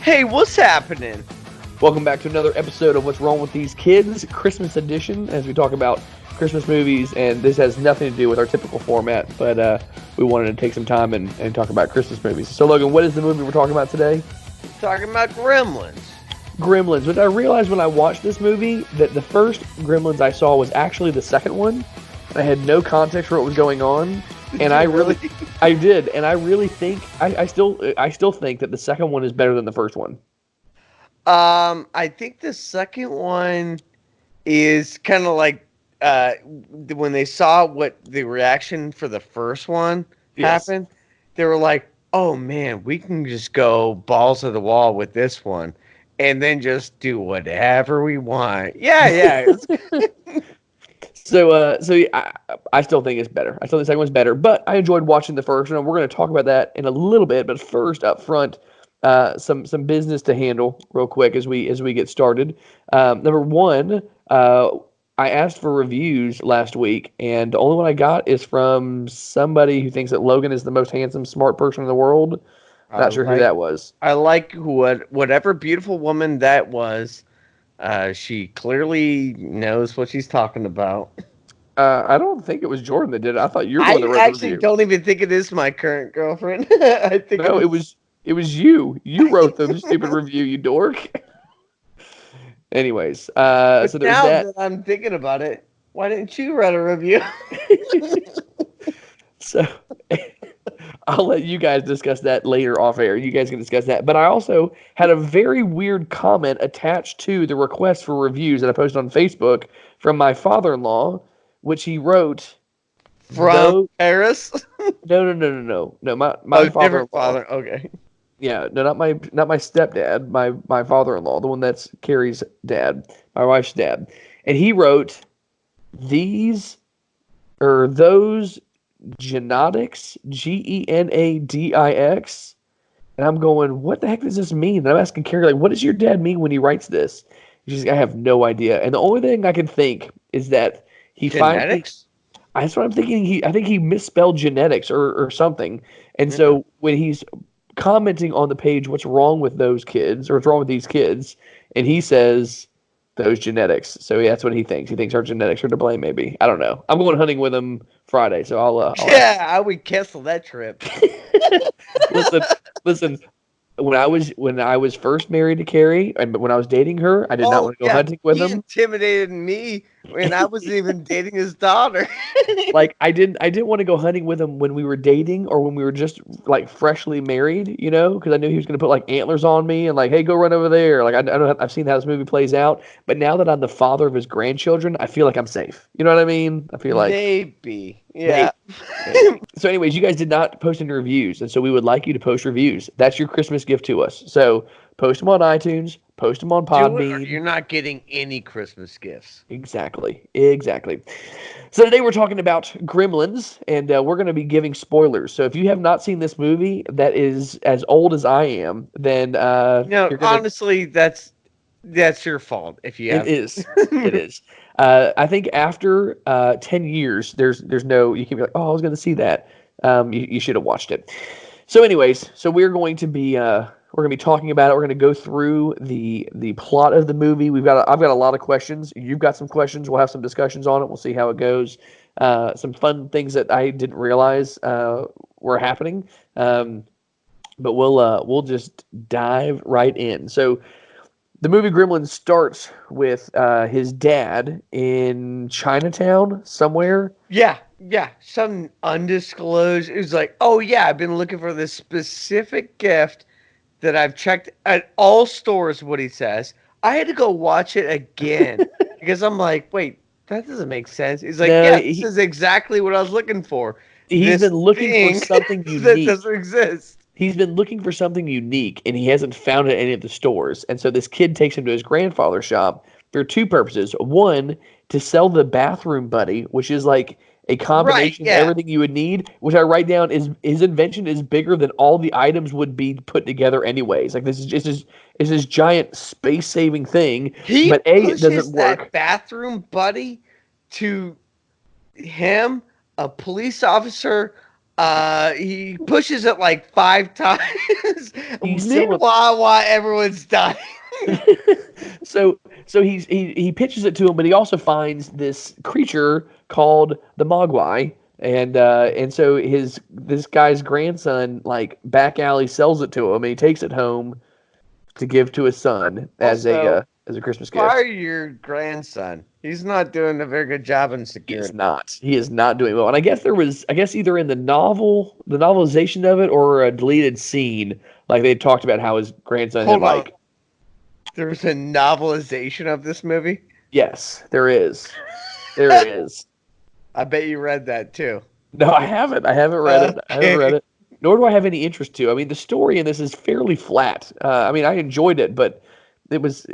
Hey, what's happening? Welcome back to another episode of What's Wrong with These Kids, Christmas edition, as we talk about Christmas movies, and this has nothing to do with our typical format, but we wanted to take some time and talk about Christmas movies. So, Logan, what is the movie we're talking about today? Talking about Gremlins. Gremlins, which I realized when I watched this movie that the first Gremlins I saw was actually the second one. I had no context for what was going on, and I really think I still think that the second one is better than the first one. I think the second one is kind of like when they saw what the reaction for the first one happened, they were like, "Oh man, we can just go balls to the wall with this one, and then just do whatever we want." Yeah. I still think it's better. I still think the second one's better, but I enjoyed watching the first one, and we're going to talk about that in a little bit. But first, up front, some business to handle real quick as we get started. Number one, I asked for reviews last week, and the only one I got is from somebody who thinks that Logan is the most handsome, smart person in the world. Not sure who that was. I like whatever beautiful woman that was. She clearly knows what she's talking about. I don't think it was Jordan that did it. I thought you were the one that wrote the review. I actually don't even think it is my current girlfriend. I think no, it was you. You wrote the stupid review, you dork. Anyways, so there's now that I'm thinking about it, why didn't you write a review? So I'll let you guys discuss that later off air. You guys can discuss that. But I also had a very weird comment attached to the request for reviews that I posted on Facebook from my father-in-law, which he wrote from Paris. No. My father-in-law. Different father. Okay. Yeah, no, not my stepdad, my father-in-law, the one that's Carrie's dad, my wife's dad. And he wrote those genetics, Genadix. And I'm going, what the heck does this mean? And I'm asking Carrie, like, what does your dad mean when he writes this? She's like, I have no idea. And the only thing I can think is that he genetics? That's what I'm thinking. I think he misspelled genetics or something. And so when he's commenting on the page what's wrong with those kids or what's wrong with these kids, and he says those genetics, so that's what he thinks our genetics are to blame. Maybe, I don't know. I'm going hunting with him Friday, so I'll I would cancel that trip. listen, when I was first married to Carrie, and when I was dating her, I did not want to go hunting with him. He intimidated me when I wasn't even dating his daughter. Like I didn't want to go hunting with him when we were dating or when we were just like freshly married, you know, because I knew he was going to put like antlers on me and like, hey, go run over there. Like I've seen how this movie plays out, but now that I'm the father of his grandchildren, I feel like I'm safe. You know what I mean? I feel like maybe. Yeah. Maybe. So anyways, you guys did not post any reviews, and so we would like you to post reviews. That's your Christmas gift to us. So post them on iTunes, post them on Podbean. You're not getting any Christmas gifts. Exactly. So today we're talking about Gremlins, and we're going to be giving spoilers. So if you have not seen this movie that is as old as I am, then honestly, that's your fault if you have. It is. It is. I think after 10 years, there's no, you can be like, oh, I was going to see that. You should have watched it. So anyways, we're going to be talking about it. We're going to go through the plot of the movie. I've got a lot of questions. You've got some questions. We'll have some discussions on it. We'll see how it goes. Some fun things that I didn't realize were happening. But we'll just dive right in. So the movie Gremlins starts with his dad in Chinatown somewhere. Yeah, some undisclosed. It was like, oh yeah, I've been looking for this specific gift that I've checked at all stores. What he says, I had to go watch it again because I'm like, wait, that doesn't make sense. He's like, this is exactly what I was looking for. He's been looking for something unique that doesn't exist. He's been looking for something unique, and he hasn't found it at any of the stores. And so this kid takes him to his grandfather's shop for two purposes. One, to sell the bathroom buddy, which is like a combination of everything you would need, which I write down is his invention is bigger than all the items would be put together anyways. Like this is this giant space-saving thing. But it doesn't work. That bathroom buddy to him, a police officer, He pushes it like 5 times. He's so Meanwhile, while everyone's dying. so he pitches it to him, but he also finds this creature called the Mogwai, and so his this guy's grandson like back alley sells it to him, and he takes it home to give to his son Also, as a Christmas fire gift. your grandson. He's not doing a very good job in He is security. not. He is not doing well. And I guess either in the novelization of it, or a deleted scene, like they talked about how his grandson had Hold on. like, There's a novelization of this movie. yes, there is, there is. I bet you read that too. No, I haven't. I haven't read it. I haven't read Okay. it. Nor do I have any interest to. I mean, the story in this is fairly flat. I mean, I enjoyed it, but it was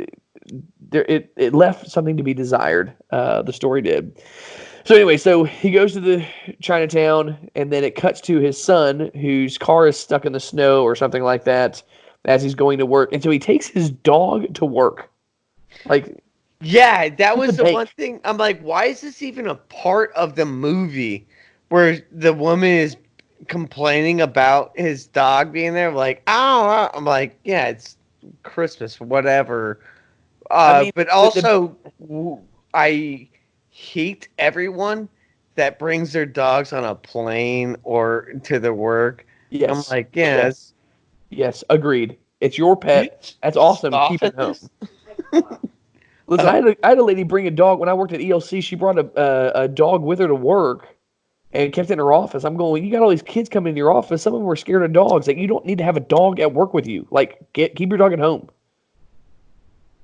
there. It left something to be desired. The story did. So anyway, so he goes to the Chinatown, and then it cuts to his son, whose car is stuck in the snow or something like that, as he's going to work, and so he takes his dog to work, like Yeah, that to the was the one bank. thing. I'm like, why is this even a part of the movie where the woman is complaining about his dog being there? Like, oh, I'm like, yeah, it's Christmas, whatever. I mean, But the also, I hate everyone that brings their dogs on a plane or to their work. I'm yes, like, yeah, yes, yes, agreed. It's your you pet. That's awesome. Keep scoff it at home. this. Listen, I had a lady bring a dog when I worked at ELC. She brought a dog with her to work and kept it in her office. I'm going, you got all these kids coming in your office. Some of them are scared of dogs. Like, you don't need to have a dog at work with you. Like, keep your dog at home.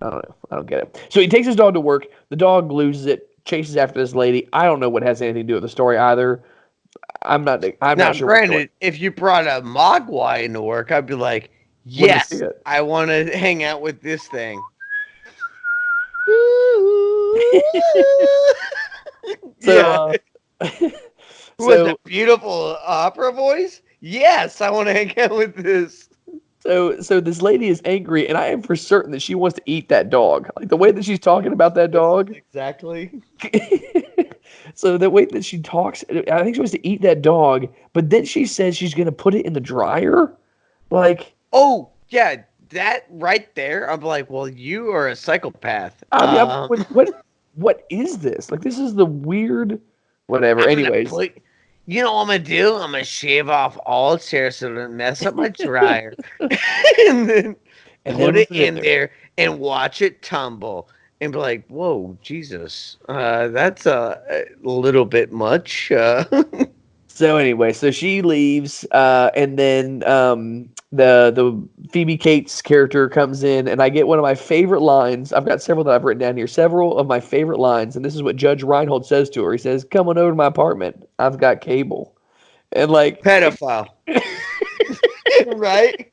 I don't know. I don't get it. So he takes his dog to work. The dog loses it, chases after this lady. I don't know what has anything to do with the story either. I'm Now, not sure what's going. granted, if you brought a Mogwai into work, I'd be like, Want to see yes, it? I want to hang out with this thing. So Yeah. With a so beautiful opera voice? Yes, I want to hang out with this. so this lady is angry, and I am for certain that she wants to eat that dog. Like the way that she's talking about that dog. Exactly. So the way that she talks, I think she wants to eat that dog, but then she says she's gonna put it in the dryer. Like, Oh, yeah, that right there. I'm like, well, you are a psychopath. I mean, what is this? Like, this is the weird, whatever. I'm gonna Anyways, put. You know what I'm gonna do? I'm gonna shave off all its hair so it doesn't mess up my dryer, and then and put then it put it in in there. there and watch it tumble, and be like, "Whoa, Jesus, that's a little bit much." So anyway, so she leaves, and then the Phoebe Cates character comes in, and I get one of my favorite lines. I've got several that I've written down here. Several of my favorite lines, and this is what Judge Reinhold says to her. He says, "Come on over to my apartment. I've got cable." And like, Pedophile, right?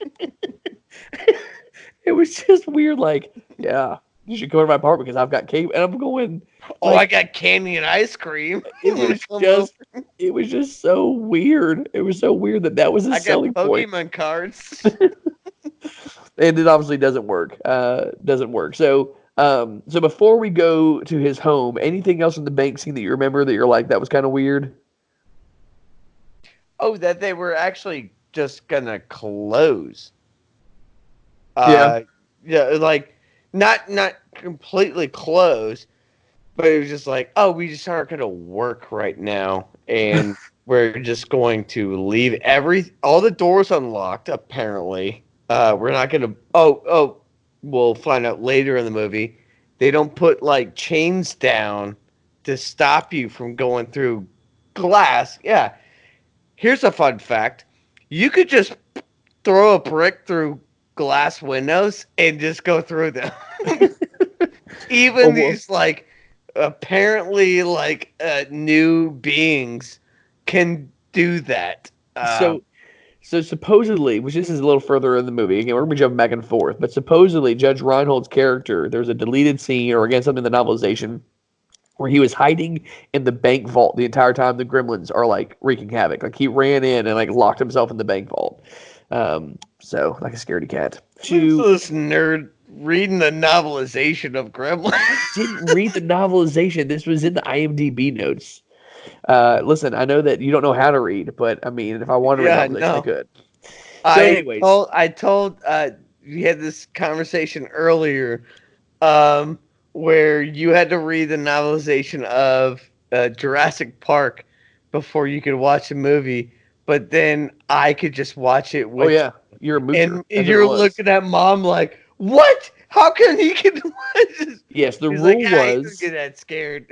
it was just weird. Like, yeah, you should go to my apartment because I've got cable. And I'm going, Oh, I like, got candy and ice cream. it You want was to come over? just, it was just so weird. It was so weird that that was I his got selling point. Pokemon cards. And it obviously doesn't work. Doesn't work. So, so before we go to his home, anything else in the bank scene that you remember that you're like that was kind of weird? Oh, that they were actually just gonna close. Yeah. Uh, yeah, like not completely close, but it was just like, oh, we just aren't gonna work right now, and we're just going to leave all the doors unlocked. Apparently, we're not gonna. Oh, we'll find out later in the movie. They don't put like chains down to stop you from going through glass. Yeah, here's a fun fact: you could just throw a brick through glass windows and just go through them. Even Almost. these like apparently like new beings can do that. So, so supposedly, which this is a little further in the movie. Again, we're gonna be jumping back and forth, but supposedly Judge Reinhold's character, there's a deleted scene, or again something in the novelization, where he was hiding in the bank vault the entire time the Gremlins are like wreaking havoc. Like he ran in and like locked himself in the bank vault. So like a scaredy cat. Listen To to this nerd reading the novelization of Gremlins. didn't read the novelization. This was in the IMDb notes. Listen, I know that you don't know how to read, but I mean, if I wanted to read Yeah, novelization, I no. could. So, anyways, I told we had this conversation earlier, um, where you had to read the novelization of Jurassic Park before you could watch a movie, but then I could just watch it oh with yeah, you're a moocher. and That's what it you're was. looking at mom like, what? How can he get watch this? Yes, He's like, he doesn't get that scared.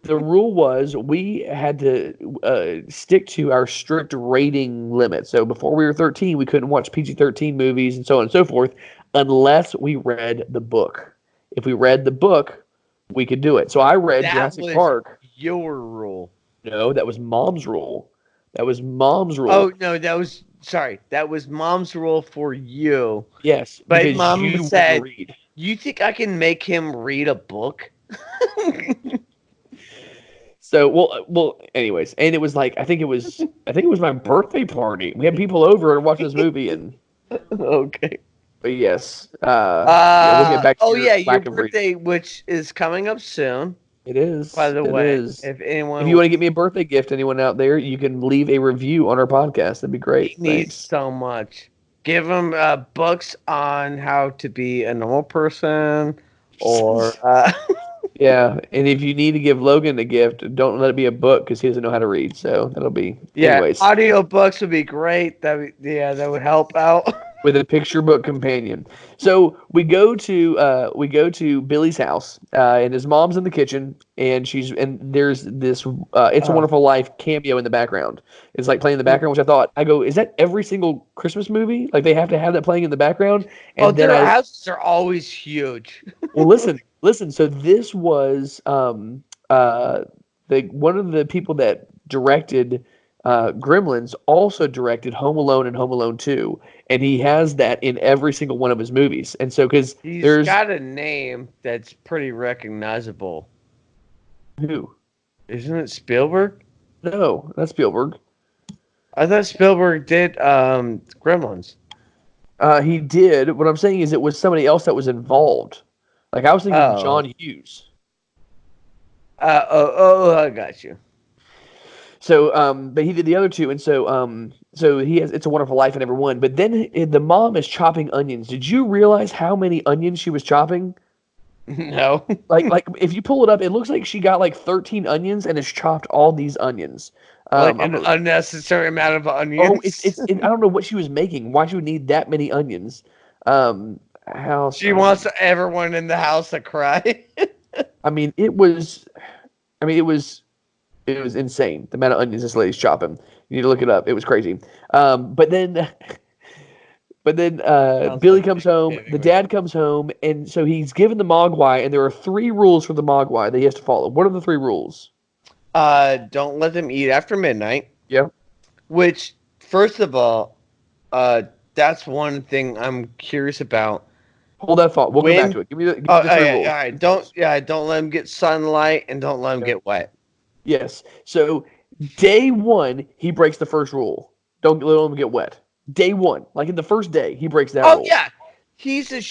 the rule was we had to stick to our strict rating limit. So before we were 13, we couldn't watch PG-13 movies and so on and so forth unless we read the book. If we read the book, we could do it. So I read That Jurassic was Park. your rule. No, that was mom's rule. That was mom's Oh rule. no, that was sorry. That was mom's rule for you. Yes, But because mom you wouldn't said, read. "You think I can make him read a book?" So well. Anyways, and it was like I think it was my birthday party. We had people over and watching this movie, and Okay. but yes, yeah, we'll get back to Oh your yeah, your lack of reading. birthday, which is coming up soon. It By is. the It way, is. if If anyone you want to get me a birthday gift, anyone out there, you can leave a review on our podcast. That'd be he great. needs Thanks. so much, give him books on how to be a normal person, or Yeah, and if you need to give Logan a gift, don't let it be a book because he doesn't know how to read. So that'll be, yeah, anyways, audio books would be great. That would help out. with a picture book companion. So we go to Billy's house, and his mom's in the kitchen, and there's this "It's a Oh, Wonderful Life" cameo in the background. It's like playing in the background, which I go, is that every single Christmas movie? Like they have to have that playing in the background, oh, and then their I houses are always huge. well, listen. So this was the one of the people that directed Gremlins also directed Home Alone and Home Alone 2, and he has that in every single one of his movies. And so because He's there's got a name that's pretty recognizable. who? Isn't it Spielberg? No, that's Spielberg. I thought Spielberg did Gremlins. He did. What I'm saying is it was somebody else that was involved. Like I was thinking Oh. John Hughes. I got you. So, but he did the other two, and so he has "It's a Wonderful Life" in every one. But then the mom is chopping onions. Did you realize how many onions she was chopping? No. Like if you pull it up, it looks like she got like 13 onions and has chopped all these onions. Like I'm an unnecessary amount of oh, onions. I don't know what she was making. Why she would need that many onions? House She wants onions. everyone in the house to cry. I mean, it was. I mean, it was insane the amount of onions this lady's chopping. You need to look it up. It was crazy. But then Sounds Billy like comes home. The Thanksgiving, man. dad comes home, and so he's given the Mogwai, and there are three rules for the Mogwai that he has to follow. What are the three rules? Don't let them eat after midnight. Yeah. Which, first of all, that's one thing I'm curious about. Hold that thought. We'll come back When to it. Give me the three yeah, rules. all right. Don't let them get sunlight and don't let them Okay. get wet. Yes. So day one, he breaks the first rule. Don't let him get wet. Day one, like in the first day, he breaks that Oh rule. yeah, he's a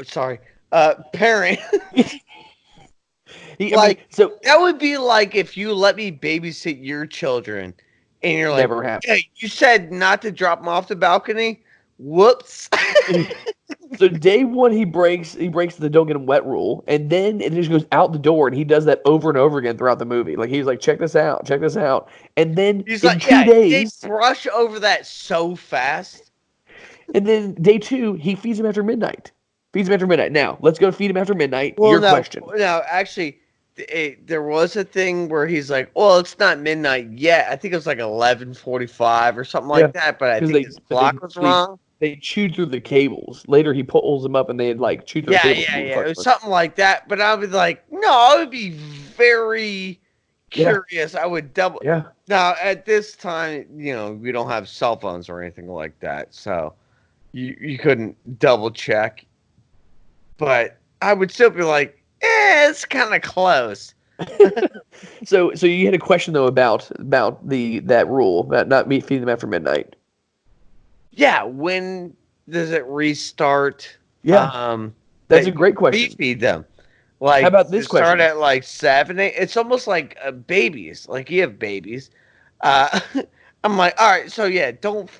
sorry, parent. I Like mean, so that would be like if you let me babysit your children, and you're like, never happened. "Hey, you said not to drop them off the balcony." Whoops. So day one, he breaks the don't get him wet rule, and then it just goes out the door, and he does that over and over again throughout the movie. Like he's like, check this out, and then He's in like, two yeah, they days, brush over that so fast. and then day two, he feeds him after midnight. Feeds him after midnight. Now let's go feed him after midnight. Well, Your no, question. no, actually, there was a thing where he's like, "Well, it's not midnight yet. I think it was like 11:45 or something Yeah, like that." But I because think his clock was wrong. they chewed through the cables. Later, he pulls them up, and they had like chewed through the Yeah, cables yeah, to move yeah. It was customers. something like that. But I would like, no, I would be very Yeah, curious. I would double. yeah. Now, at this time, we don't have cell phones or anything like that, so you couldn't double check. But I would still be like, it's kind of close. So you had a question though about that rule about not meat feeding them after midnight. Yeah, when does it restart? Yeah, that's That a you great can question. feed them. How Like about to this start question? at like 7, 8. It's almost like babies. Like you have babies. Uh, I'm like, all right, so yeah, don't.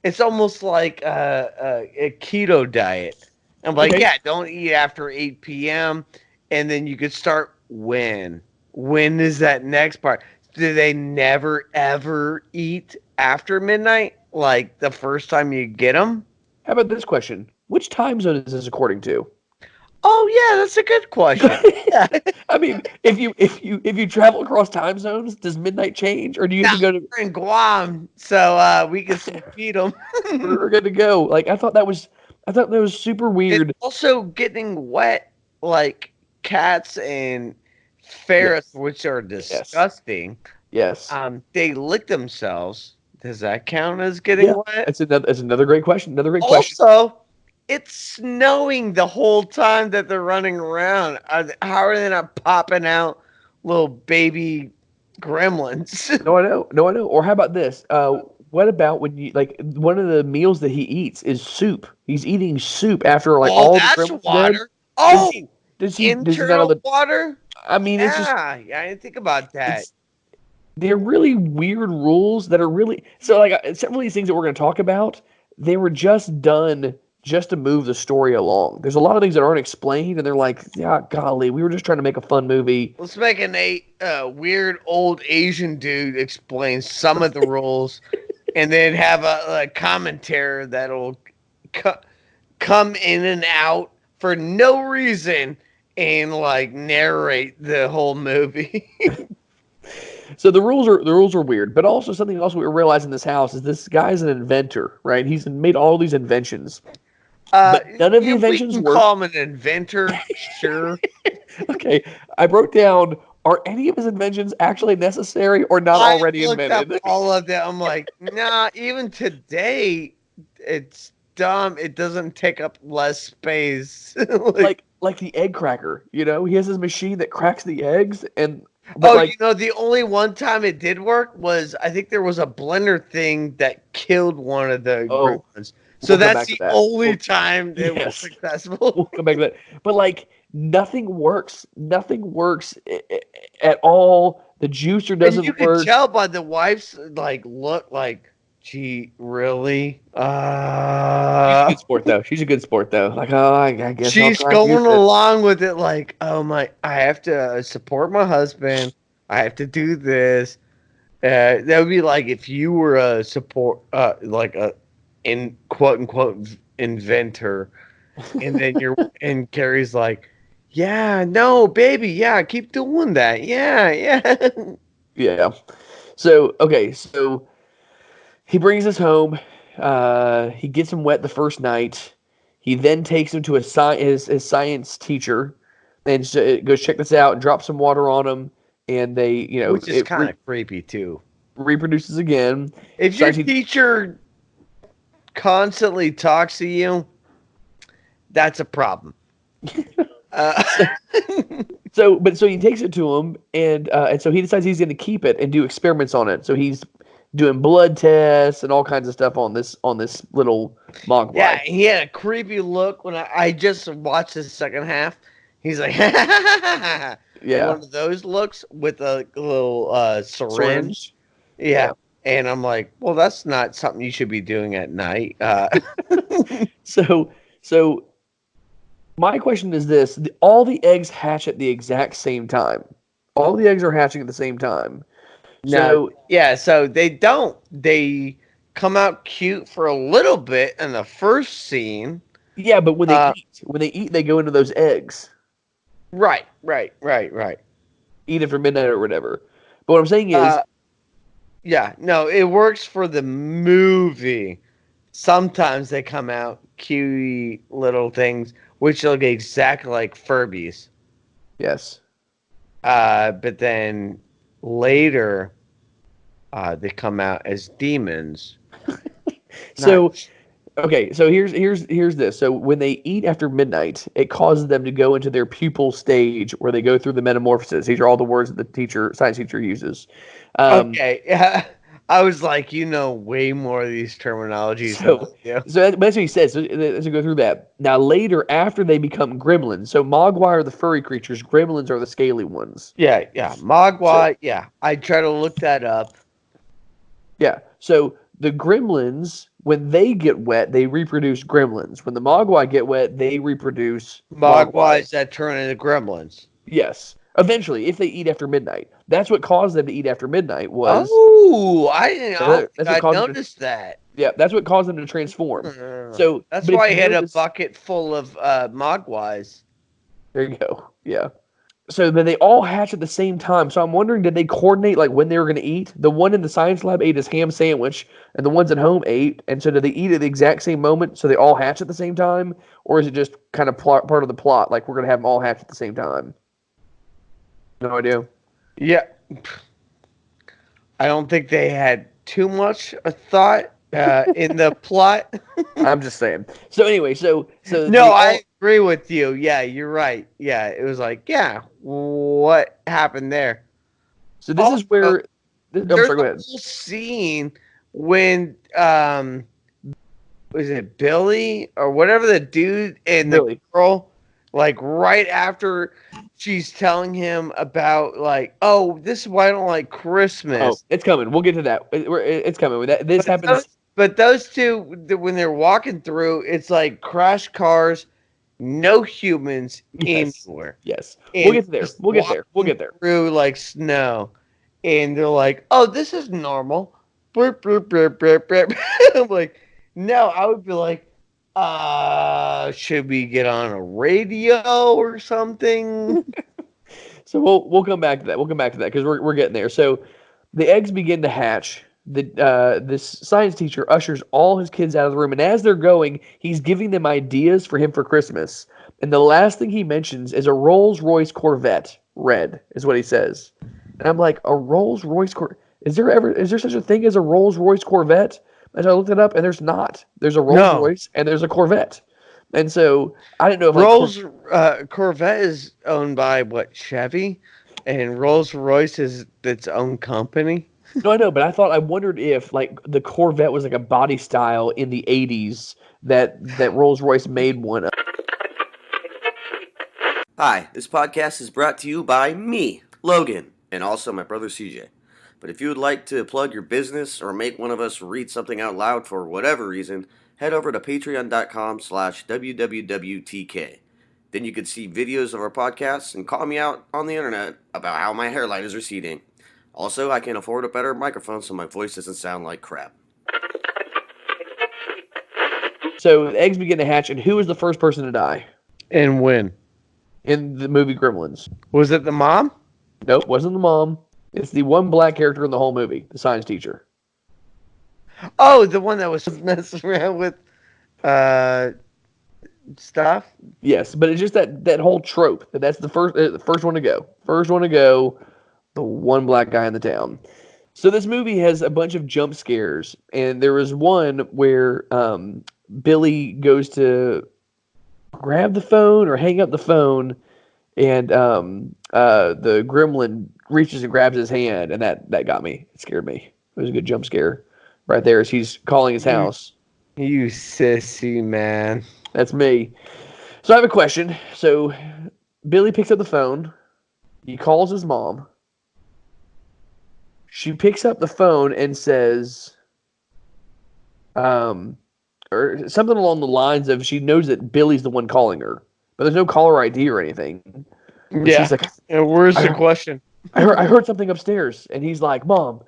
It's almost like a keto diet. I'm like, Okay. yeah, don't eat after 8 p.m. And then you could start when. When is that next part? Do they never ever eat after midnight? Like the first time you get them? How about this question? Which time zone is this according to? Oh yeah, that's a good question. Yeah. I mean, if you travel across time zones, does midnight change, or do you have Now to go to? we're in Guam, so we can still feed them. We're good to go. Like I thought that was super It's weird. also getting wet, like cats and ferrets, Yes, which are yes, disgusting. yes. They lick themselves. Does that count as getting Yeah, wet? that's another great question. Another great question. Also, it's snowing the whole time that they're running around. How are they not popping out little baby gremlins? No, I know. No, I know. Or how about this? What about when you like one of the meals that he eats is soup? He's eating soup after like Oh, all the that's gremlins are dead. water. Does Oh, he? Does he not have internal the? water. I mean, it's just Yeah, I didn't think about that. it's they're really weird rules that are really so like several of these things that we're going to talk about. They were just done just to move the story along. There's a lot of things that aren't explained, and they're like, yeah, golly, we were just trying to make a fun movie. Let's make an weird old Asian dude explain some of the rules, and then have a commentator that'll co- come in and out for no reason and like narrate the whole movie. So the rules are weird, but also something else we realize in this house is this guy's an inventor, right? He's made all these inventions, uh, but none of the we inventions can work. call him an inventor, sure. Okay, I wrote down: are any of his inventions actually necessary or not I already looked up invented? all of them. I'm like, nah, even today, it's dumb. It doesn't take up less space. Like, Like the egg cracker, he has his machine that cracks the eggs, and but oh, like the only one time it did work was I think there was a blender thing that killed one of the oh, gremlins. So we'll come that's back to the that. only time it was Yes, successful. we'll come back to that. But like nothing works. Nothing works at all. The juicer And you doesn't could work. tell by the wife's like look like, gee, really? She's a good sport though. She's a good sport though. Like, oh, I guess I'll She's try and use going it. along with it like, oh my, I have to support my husband. I have to do this. That would be like if you were a support, like a in quote unquote inventor, and then and Carrie's like, yeah, no, baby, yeah, keep doing that, yeah, yeah. Yeah. So okay, so he brings us home. He gets him wet the first night. He then takes him to his science teacher, and goes check this out. And drops some water on him, and they Which is it kind of creepy too. reproduces again. If your Science teacher. teacher constantly talks to you, that's a problem. Uh, So he takes it to him, and so he decides he's going to keep it and do experiments on it. So he's doing blood tests and all kinds of stuff on this little Yeah, mogwai. he had a creepy look when I just watched the second half. He's like one Yeah, of those looks with a little syringe. syringe. Yeah. Yeah. And I'm like, well, that's not something you should be doing at night. So my question is this: all the eggs hatch at the exact same time. All the eggs are hatching at the same time. No, So yeah, so they don't. They come out cute for a little bit in the first scene. yeah, but when they Uh, eat, when they eat, they go into those eggs. right. Eat after midnight or whatever. But what I'm saying is, Uh, yeah, no, it works for the movie. Sometimes they come out cutie little things, which look exactly like Furbies. yes. But then later, they come out as demons. Not So okay, so here's this. So when they eat after midnight, it causes them to go into their pupal stage where they go through the metamorphosis. These are all the words that the science teacher uses. Um, okay. Yeah, I was like, you know, way more of these terminologies than I So, do. that's what he says. So let's go through that. Now, later, after they become gremlins, so Mogwai are the furry creatures, gremlins are the scaly ones. Yeah. So, Mogwai, yeah. I try to look that up. yeah. So the gremlins, when they get wet, they reproduce gremlins. When the Mogwai get wet, they reproduce Mogwai. Mogwais that turn into gremlins. Yes. Eventually, if they eat after midnight. That's what caused them to eat after midnight was Oh, I don't think that's what I caused them to noticed that. yeah, that's what caused them to transform. So, That's but if why I you had a notice, bucket full of Mogwais. there you go. Yeah. So then they all hatch at the same time. So I'm wondering, did they coordinate like when they were going to eat? The one in the science lab ate his ham sandwich, and the ones at home ate. And so did they eat at the exact same moment? So they all hatch at the same time, or is it just kind of part of the plot? Like we're going to have them all hatch at the same time. No idea. Yeah. I don't think they had too much thought in the plot. I'm just saying. So anyway, so No, they all. I agree with you. Yeah, you're right. Yeah, it was like, yeah, what happened there? So this is Also, where. I'm there's sorry. Go a ahead. whole scene when was it Billy or whatever the dude and the Billy. girl, like right after she's telling him about like, oh, this is why I don't like Oh, Christmas. it's coming. We'll get to that. It's coming. This But those, happens. but those two, when they're walking through, it's like crash cars, no humans Yes. anywhere, Yes. We'll and get there. just We'll get there. We'll walking get there. through like snow, and they're like, "Oh, this is normal." Burp, burp, burp, burp, burp. I'm like, no, I would be like, should we get on a radio or something? So we'll come back to that. We'll come back to that because we're getting there. So the eggs begin to hatch. This science teacher ushers all his kids out of the room, and as they're going, he's giving them ideas for him for Christmas. And the last thing he mentions is a Rolls Royce Corvette, red, is what he says. And I'm like, a Rolls Royce Corvette? Is there such a thing as a Rolls Royce Corvette? And I looked it up, and there's not. There's a Rolls No. Royce and there's a Corvette. And so I didn't know if like Rolls Corvette is owned by what, Chevy, and Rolls Royce is its own company. No, I know, but I wondered if like the Corvette was like a body style in the '80s that Rolls Royce made one of. Hi, this podcast is brought to you by me, Logan, and also my brother CJ. But if you would like to plug your business or make one of us read something out loud for whatever reason, head over to patreon.com/wwwtk. Then you could see videos of our podcasts and call me out on the internet about how my hairline is receding. Also, I can afford a better microphone so my voice doesn't sound like crap. So the eggs begin to hatch, and who is the first person to die And when? in the movie Gremlins? Was it the mom? Nope, wasn't the mom. It's the one black character in the whole movie, the science teacher. Oh, the one that was messing around with uh stuff. Yes, but it's just that whole trope that's the first one to go. First one to go, the one black guy in the town. So this movie has a bunch of jump scares, and there was one where Billy goes to grab the phone or hang up the phone, and the gremlin reaches and grabs his hand, and that got me. It scared me. It was a good jump scare right there as he's calling his You, house. you sissy man. That's me. So I have a question. So Billy picks up the phone. He calls his mom. She picks up the phone and says, or something along the lines of she knows that Billy's the one calling her, but there's no caller ID or anything. But Yeah. she's like, And where's the I, question? I heard something upstairs, and he's like, Mom,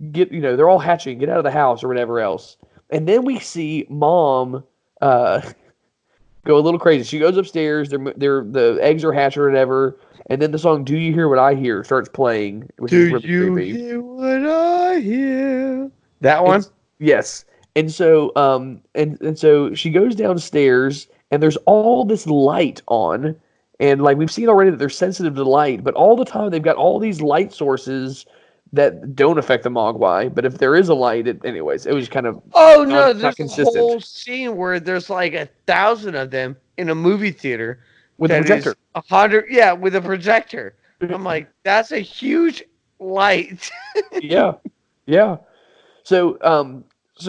they're all hatching, get out of the house or whatever else. And then we see Mom go a little crazy. She goes upstairs. The eggs are hatched or whatever. And then the song "Do You Hear What I Hear" starts playing, which is Do really you creepy. hear what I hear? That one? Yes. And so and so she goes downstairs, and there's all this light on, and like we've seen already that they're sensitive to light, but all the time they've got all these light sources that don't affect the Mogwai. But if there is a light, anyways, it was kind of Oh no, not there's a consistent whole scene where there's like 1,000 of them in a movie theater with the that is projector. 100, yeah, with a projector. I'm like, that's a huge light. Yeah, yeah. So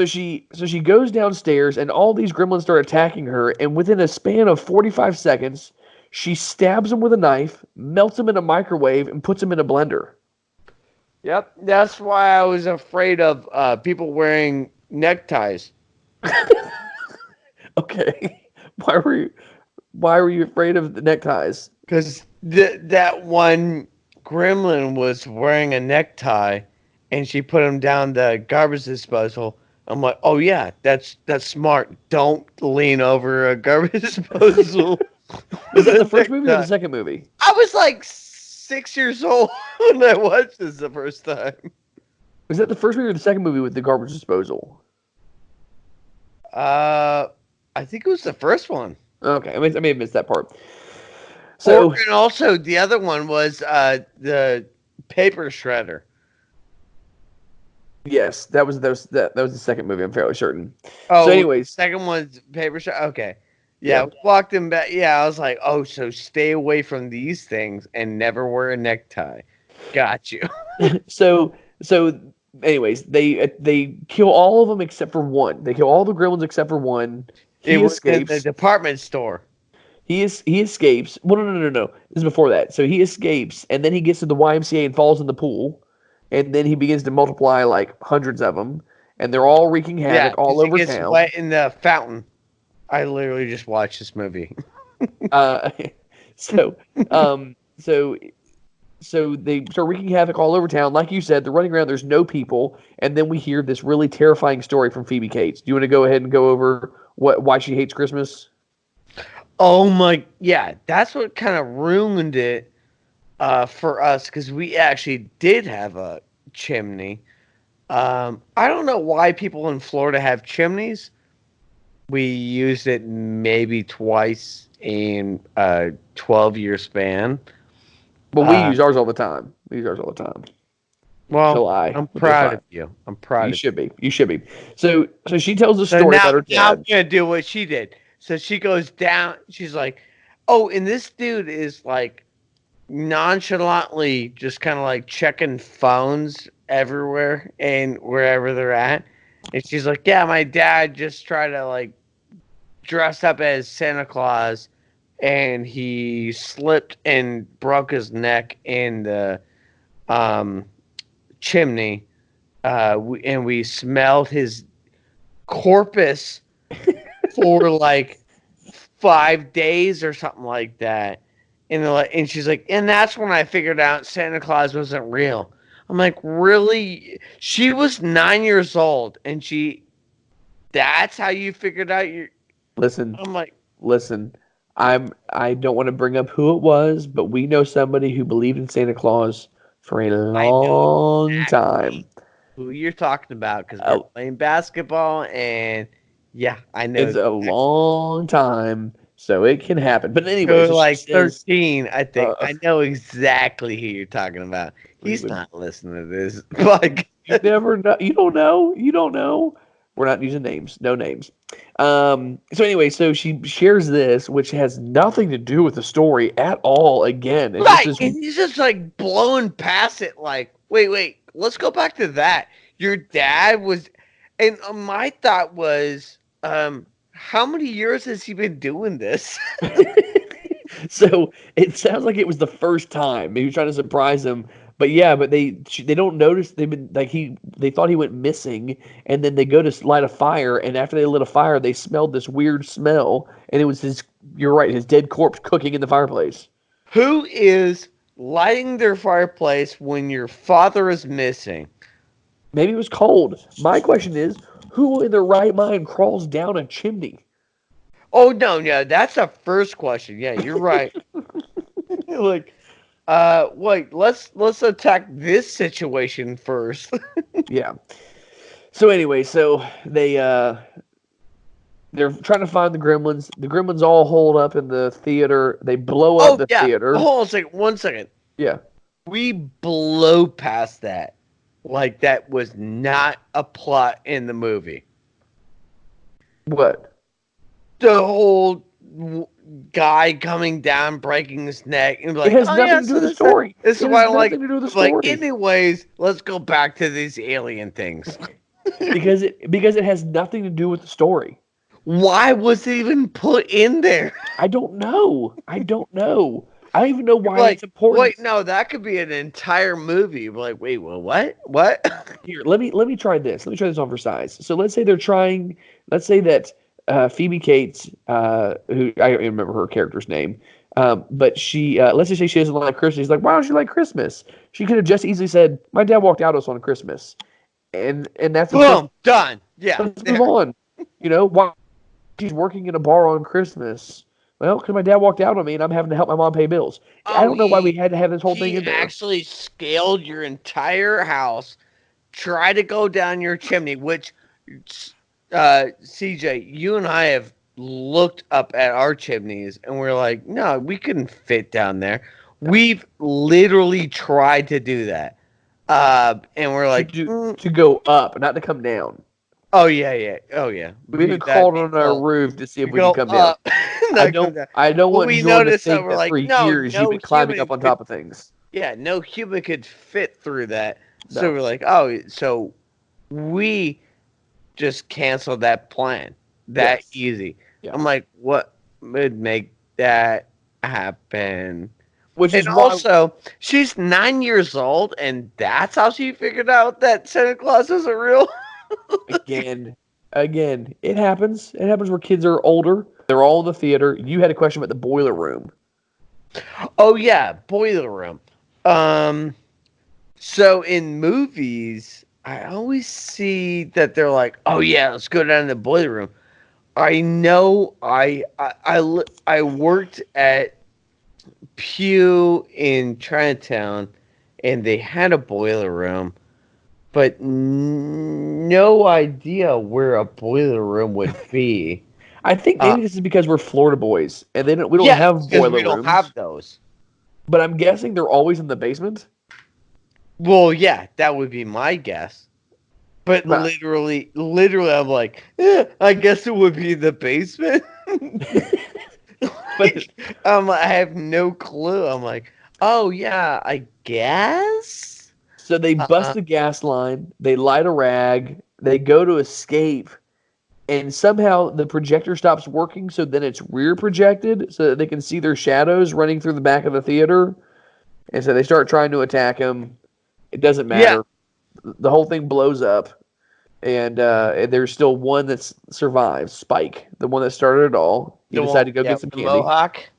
she goes downstairs, and all these gremlins start attacking her. And within a span of 45 seconds, she stabs them with a knife, melts them in a microwave, and puts them in a blender. Yep, that's why I was afraid of people wearing neckties. Okay, why were you afraid of the neckties? Because that one gremlin was wearing a necktie, and she put him down the garbage disposal. I'm like, oh yeah, that's smart. Don't lean over a garbage disposal. Was with that a the first movie or the necktie. second movie? I was like 6 years old when I watched this the first time. Was that the first movie or the second movie with the garbage disposal? I think it was the first one. Okay, I may have missed that part. So, And also the other one was the paper shredder. yes, that was the second movie. I'm fairly certain. Oh, So, anyways, second one's paper shredder. Okay, Yeah. yeah, walked him back. Yeah, I was like, oh, so stay away from these things and never wear a necktie. Got you. so anyways, they kill all of them except for one. They kill all the gremlins except for one. He It was in the escapes. department store. He escapes. Well, no. This is before that. So he escapes, and then he gets to the YMCA and falls in the pool, and then he begins to multiply like hundreds of them, and they're all wreaking havoc Yeah, all 'cause he over gets town. wet in the fountain. I literally just watched this movie. Uh, so, um, so, so they start wreaking havoc all over town. Like you said, they're running around. There's no people, and then we hear this really terrifying story from Phoebe Cates. Do you want to go ahead and go over why she hates Christmas? Oh my, yeah, that's what kind of ruined it for us because we actually did have a chimney. I don't know why people in Florida have chimneys. We used it maybe twice in a 12-year span. Well, we Uh, use ours all the time. We use ours all the time. Well, July. I'm which is proud fine. of you. I'm proud You of should be. You should be. So she tells the So story now, about her now I'm dad. gonna do what she did. So she goes down. She's like, "Oh, and this dude is like nonchalantly just kind of like checking phones everywhere and wherever they're at." And she's like, "Yeah, my dad just tried to like dress up as Santa Claus, and he slipped and broke his neck in the um, chimney. And we smelled his corpus for like 5 days or something like that." And she's like, and that's when I figured out Santa Claus wasn't real. I'm like, really? She was 9 years old, and that's how you figured out your. Listen, I'm like, listen. I don't want to bring up who it was, but we know somebody who believed in Santa Claus for a I know long time. who you're talking about because we're Oh, playing basketball, and yeah, I know. it's a long time, so it can happen. But anyway, You're so she like says, 13, I think. uh, I know exactly who you're talking about. He's would- not listening to this. Like, you never know. You don't know. You don't know. We're not using names. No names. So anyway, so she shares this, which has nothing to do with the story at all. Again, it's right. just And this. he's just like blowing past it. Like, wait, let's go back to that. Your dad was, and my thought was, how many years has he been doing this? So it sounds like it was the first time he was trying to surprise him. But yeah, but they don't notice they've been like they thought he went missing, and then they go to light a fire, and after they lit a fire, they smelled this weird smell, and it was his. You're right, his dead corpse cooking in the fireplace. Who is lighting their fireplace when your father is missing? Maybe it was cold. My question is, who in their right mind crawls down a chimney? Oh no, that's a first question. Yeah, you're right. Like, wait, let's attack this situation first. Yeah. So anyway, so they're trying to find the gremlins. The gremlins all hold up in the theater. They blow up Oh the yeah. theater. Hold on a second. 1 second. Yeah. We blow past that. Like that was not a plot in the movie. What? The whole guy coming down, breaking his neck, and be like, It has oh, nothing yeah, to do so with the this- story. This is It why I has don't like. nothing to do with the Like, story. anyways, let's go back to these alien things. because it has nothing to do with the story. Why was it even put in there? I don't know. I don't know. I don't even know You're why like, it's important. wait, no, that could be an entire movie. You're like, wait, well, what? What? Here, let me try this. Let me try this on for size. So let's say they're trying. Let's say that Phoebe Cates, who I don't remember her character's name, but she let's just say she doesn't like Christmas. She's like, why don't you like Christmas? She could have just easily said, my dad walked out us on Christmas, and that's a Boom, done. Yeah, let's move there. on. Why she's working in a bar on Christmas? Well, because my dad walked out on me, and I'm having to help my mom pay bills. I Oh, don't know why we had to have this whole thing he in there. actually scaled your entire house, try to go down your chimney, which, CJ, you and I have looked up at our chimneys, and we're like, no, we couldn't fit down there. We've literally tried to do that. And we're To like, do to go up, not to come down. oh yeah, yeah, oh yeah. We even crawled on our roof to see if We we can go come down. up, not come down. I don't But want we Jordan to noticed that think we're that like, for no, years you've been climbing up on top of things. yeah, no human could fit through that. So No. we're like, oh, so we just canceled that plan. That Yes. easy. Yeah. I'm like, what would make that happen? Which is And why also, she's 9 years old, and that's how she figured out that Santa Claus isn't real. again, it happens. It happens where kids are older. They're all in the theater. You had a question about the boiler room. Oh yeah, boiler room. Um, so in movies, I always see that they're like, "Oh yeah, let's go down to the boiler room." I know I worked at Pew in Chinatown, and they had a boiler room, but no idea where a boiler room would be. I think Uh, maybe this is because we're Florida boys and we don't yeah, have because boiler we don't have rooms. those. But I'm guessing they're always in the basement. Well, yeah, that would be my guess. But Right. literally, I'm like, I guess it would be the basement. But I have no clue. I'm like, oh yeah, I guess. so they bust Uh, the gas line, they light a rag, they go to escape, and somehow the projector stops working, so then it's rear projected so that they can see their shadows running through the back of the theater. And so they start trying to attack him. It doesn't yeah, matter. The whole thing blows up, and there's still one that survives, Spike, the one that started it all. He the one, decided to go yeah, get some the candy, mohawk.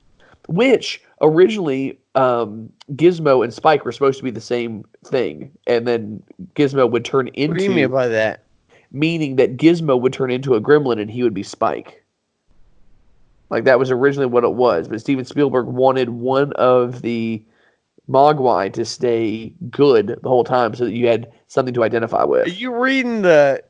which originally Gizmo and Spike were supposed to be the same thing, and then Gizmo would turn What do you mean into, by that? meaning that Gizmo would turn into a gremlin and he would be Spike. Like that was originally what it was, but Steven Spielberg wanted one of the Mogwai to stay good the whole time so that you had something to identify Are with. you reading the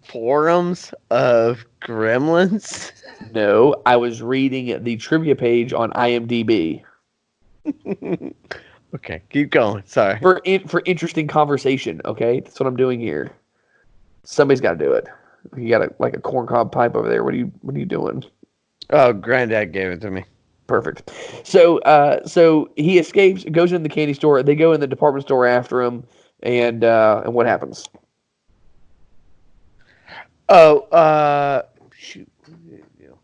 forums of Gremlins? No, I was reading the trivia page on IMDb Okay, keep going. Sorry. for interesting conversation. Okay, that's what I'm doing here. Somebody's got to do it. You got a corncob pipe over there. What are you doing? Oh, Granddad gave it to me. Perfect. So he escapes, goes in the candy store. They go in the department store after him, and what happens? Oh, shoot. What did it do?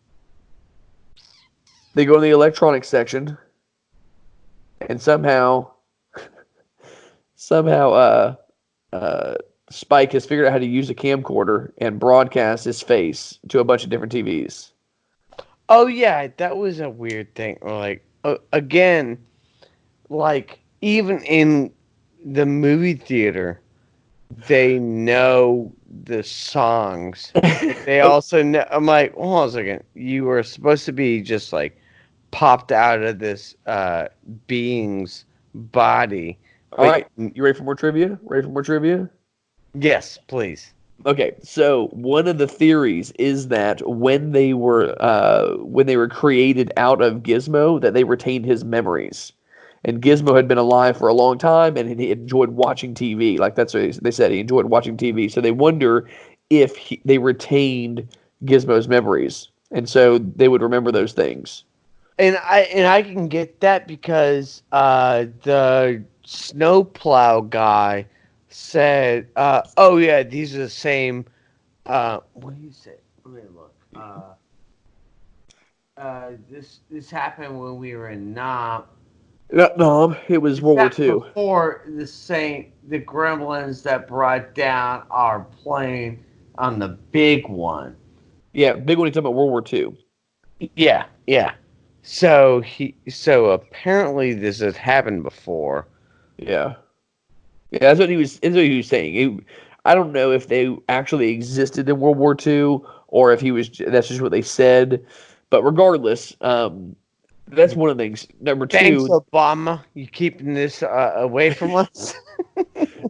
They go in the electronics section, and somehow, Spike has figured out how to use a camcorder and broadcast his face to a bunch of different TVs. Oh yeah, that was a weird thing. Or like again, like even in the movie theater, they know the songs. They also know. I'm like, hold on a second. You were supposed to be just like popped out of this being's body. All right, you ready for more trivia? Ready for more trivia? Yes, please. Okay, so one of the theories is that when they were created out of Gizmo, that they retained his memories, and Gizmo had been alive for a long time, and he enjoyed watching TV. Like that's what they said. He enjoyed watching TV, so they wonder if they retained Gizmo's memories, and so they would remember those things. And I can get that because the snowplow guy said, "Oh yeah, these are the same." What do you say? Let me look. This happened when we were in Nam. No, it was This World War happened II. before the Gremlins that brought down our plane on the big one. Yeah, big one. He's talking about World War II. Yeah, yeah. So apparently this has happened before. Yeah, yeah. That's what he was. That's what he was saying. I don't know if they actually existed in World War II or if he was. That's just what they said. But regardless, that's one of the things. Number Thanks, two. Obama. You keeping this away from us?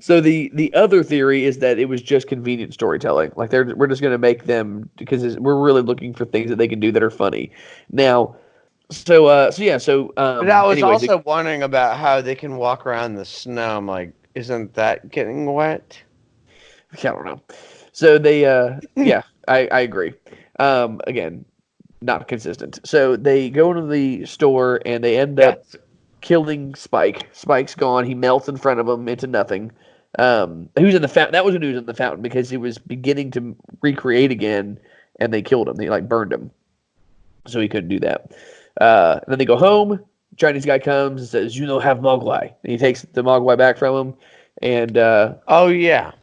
So the other theory is that it was just convenient storytelling. Like we're just going to make them because we're really looking for things that they can do that are funny. Now, so yeah, so But I was anyways, also wondering about how they can walk around the snow. I'm like, isn't that getting wet? I don't know. So they yeah, I agree. Again, not consistent. So they go into the store and they end up Yes. killing Spike. Spike's gone. He melts in front of them into nothing. He was in the fountain. That was when he was in the fountain because he was beginning to recreate again, and they killed him. They like burned him, so he couldn't do that. Then they go home. Chinese guy comes and says, "You don't have Mogwai." And he takes the Mogwai back from him, and Oh yeah.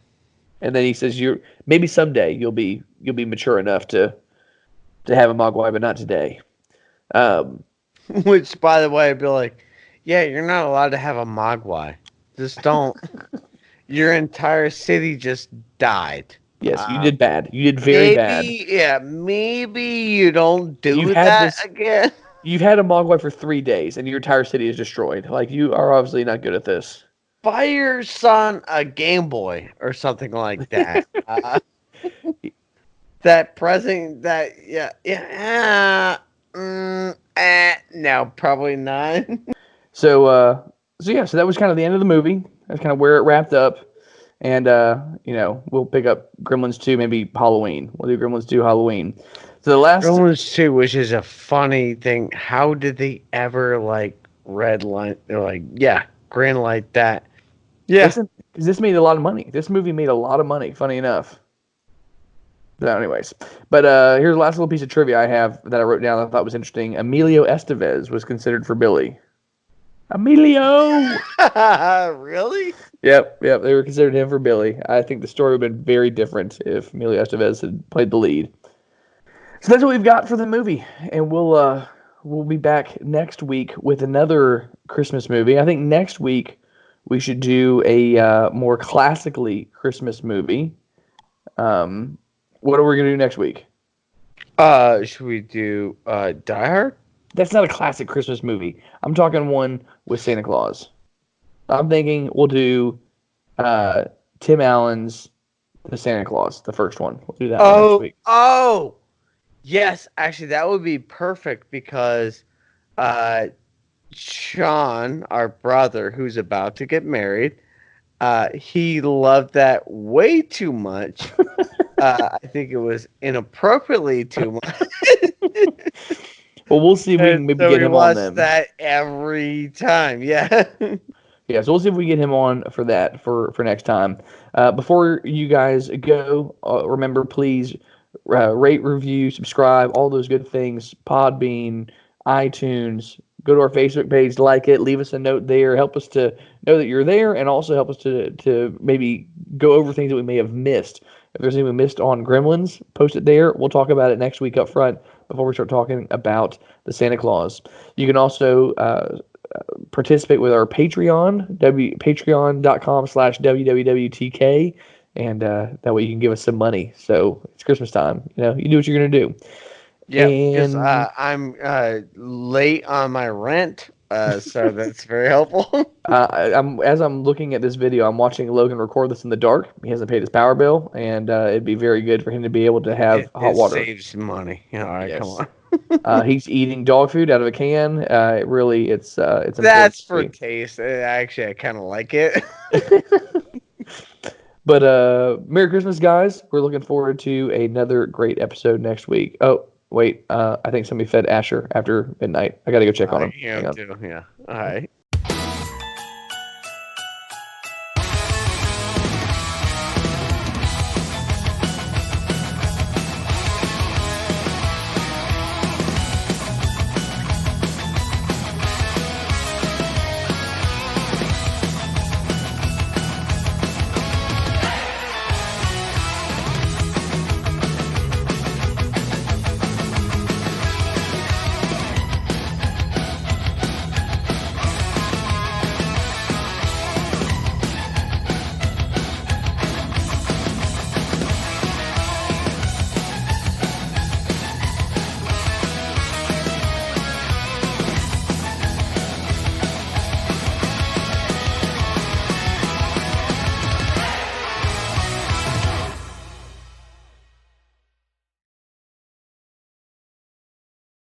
and then he says, "You maybe someday you'll be mature enough to have a Mogwai, but not today." Um, Which, by the way, I'd be like, yeah, you're not allowed to have a Mogwai. Just don't. Your entire city just died. yes, you Uh, did bad. You did very bad. maybe, yeah, maybe you don't You've do had that this again. You've had a Mogwai for 3 days, and your entire city is destroyed. Like you are obviously not good at this. Buy your son a Game Boy or something like that. That present, that no, probably not. So yeah, so that was kind of the end of the movie. That's kind of where it wrapped up. And we'll pick up Gremlins 2 maybe Halloween. We'll do Gremlins 2 Halloween. So the last Gremlins 2, which is a funny thing. How did they ever like red light? They're like, yeah, green light that. Yeah. listen, because this made a lot of money. This movie made a lot of money. Funny enough. But anyways, here's the last little piece of trivia I have that I wrote down that I thought was interesting. Emilio Estevez was considered for Billy. Emilio. Really? Yep. They were considered him for Billy. I think the story would have been very different if Emilio Estevez had played the lead. So that's what we've got for the movie, and we'll be back next week with another Christmas movie. I think next week we should do a more classically Christmas movie. What are we gonna do next week? Should we do Die Hard? That's not a classic Christmas movie. I'm talking one with Santa Claus. I'm thinking we'll do Tim Allen's The Santa Claus, the first one. We'll do that one next week. Oh, yes. Actually, that would be perfect because Sean, our brother, who's about to get married, he loved that way too much. I think it was inappropriately too much. Well, we'll see if we can maybe So get we him on watch them. that every time. Yeah. Yeah, so we'll see if we get him on for that for next time. Before you guys go, remember please rate, review, subscribe, all those good things. Podbean, iTunes. Go to our Facebook page, like it, leave us a note there. Help us to know that you're there, and also help us to maybe go over things that we may have missed. If there's anything we missed on Gremlins, post it there. We'll talk about it next week up front before we start talking about the Santa Claus. You can also participate with our Patreon, patreon.com/wwwtk, and that way you can give us some money. So it's Christmas time. You do what you're going to do. Yeah, because And I'm late on my rent, so that's very helpful. as I'm looking at this video, I'm watching Logan record this in the dark. He hasn't paid his power bill, and it'd be very good for him to be able to have hot It water. saves money. All right, come Yes. on. He's eating dog food out of a can. It's important That's to for see. taste. Actually, I kind of like it. But Merry Christmas, guys. We're looking forward to another great episode next week. Oh, wait. I think somebody fed Asher after midnight. I got to go check on him. Yeah, Hang on. too. Yeah. All right.